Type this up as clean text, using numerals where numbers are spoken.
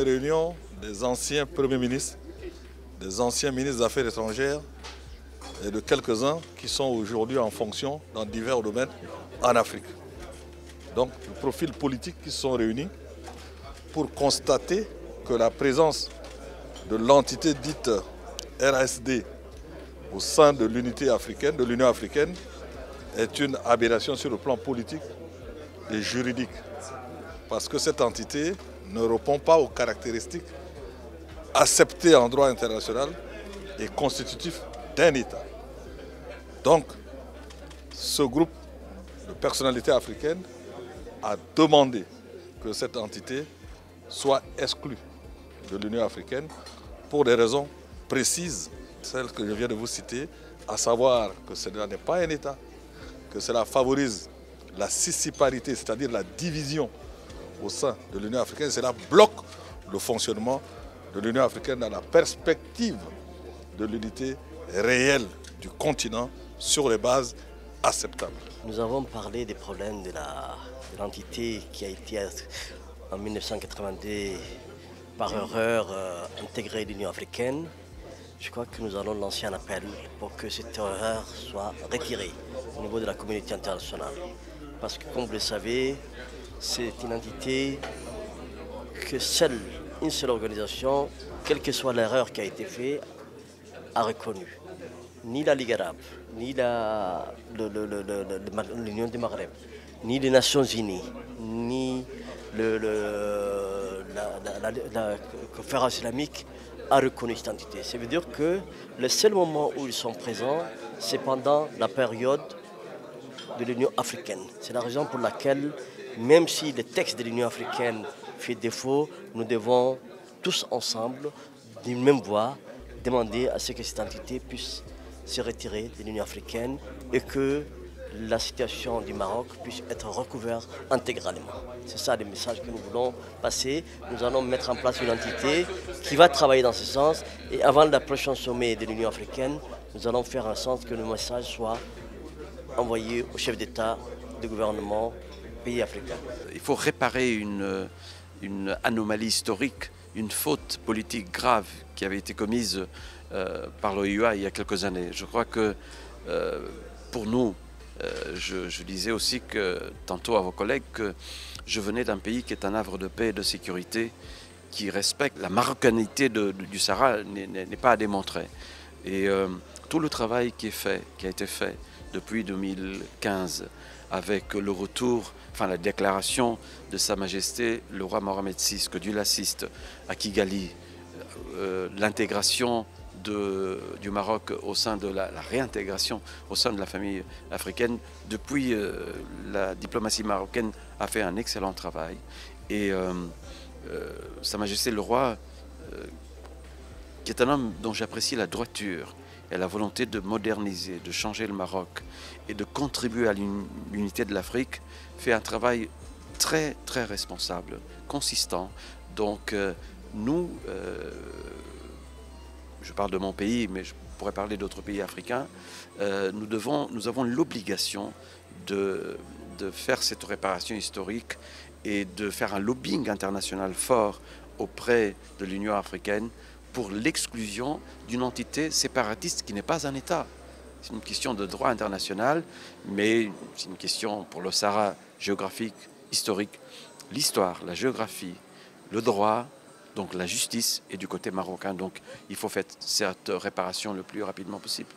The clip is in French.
réunion des anciens premiers ministres, des anciens ministres des Affaires étrangères et de quelques-uns qui sont aujourd'hui en fonction dans divers domaines en Afrique. Donc, les profils politiques qui sont réunis pour constater que la présence de l'entité dite RSD au sein de l'unité africaine, de l'Union africaine, est une aberration sur le plan politique et juridique. Parce que cette entité ne répond pas aux caractéristiques acceptées en droit international et constitutifs d'un État. Donc, ce groupe de personnalités africaines a demandé que cette entité soit exclue de l'Union africaine pour des raisons précises, celles que je viens de vous citer, à savoir que ce n'est pas un État, que cela favorise la scisciparité, c'est-à-dire la division au sein de l'Union africaine, cela bloque le fonctionnement de l'Union africaine dans la perspective de l'unité réelle du continent sur les bases acceptables. Nous avons parlé des problèmes de l'entité qui a été en 1982 par erreur intégrée à l'Union africaine. Je crois que nous allons lancer un appel pour que cette erreur soit retirée au niveau de la communauté internationale. Parce que comme vous le savez, c'est une entité que une seule organisation, quelle que soit l'erreur qui a été faite, a reconnue. Ni la Ligue arabe, ni l'Union du Maghreb, ni les Nations unies, ni la conférence islamique a reconnu cette entité. Ça veut dire que le seul moment où ils sont présents, c'est pendant la période de l'Union africaine. C'est la raison pour laquelle, même si le texte de l'Union africaine fait défaut, nous devons tous ensemble, d'une même voix, demander à ce que cette entité puisse se retirer de l'Union africaine et que la situation du Maroc puisse être recouverte intégralement. C'est ça le message que nous voulons passer. Nous allons mettre en place une entité qui va travailler dans ce sens et avant le prochain sommet de l'Union africaine, nous allons faire en sorte que le message soit envoyé aux chefs d'État, de gouvernement, pays africains. Il faut réparer une anomalie historique, une faute politique grave qui avait été commise par l'OUA il y a quelques années. Je crois que pour nous, je disais aussi que tantôt à vos collègues que je venais d'un pays qui est un havre de paix et de sécurité, qui respecte la marocanité du Sahara, n'est pas à démontrer. Et tout le travail qui a été fait depuis 2015, avec le retour, enfin la déclaration de Sa Majesté le roi Mohamed VI, que Dieu l'assiste, à Kigali, l'intégration du Maroc au sein de la réintégration au sein de la famille africaine. Depuis, la diplomatie marocaine a fait un excellent travail et Sa Majesté le roi, qui est un homme dont j'apprécie la droiture et la volonté de moderniser, de changer le Maroc et de contribuer à l'unité de l'Afrique, fait un travail très très responsable, consistant. Donc nous, je parle de mon pays, mais je pourrais parler d'autres pays africains, nous avons l'obligation de faire cette réparation historique et de faire un lobbying international fort auprès de l'Union africaine pour l'exclusion d'une entité séparatiste qui n'est pas un État. C'est une question de droit international, mais c'est une question pour le Sahara géographique, historique. L'histoire, la géographie, le droit, donc la justice est du côté marocain. Donc il faut faire cette réparation le plus rapidement possible.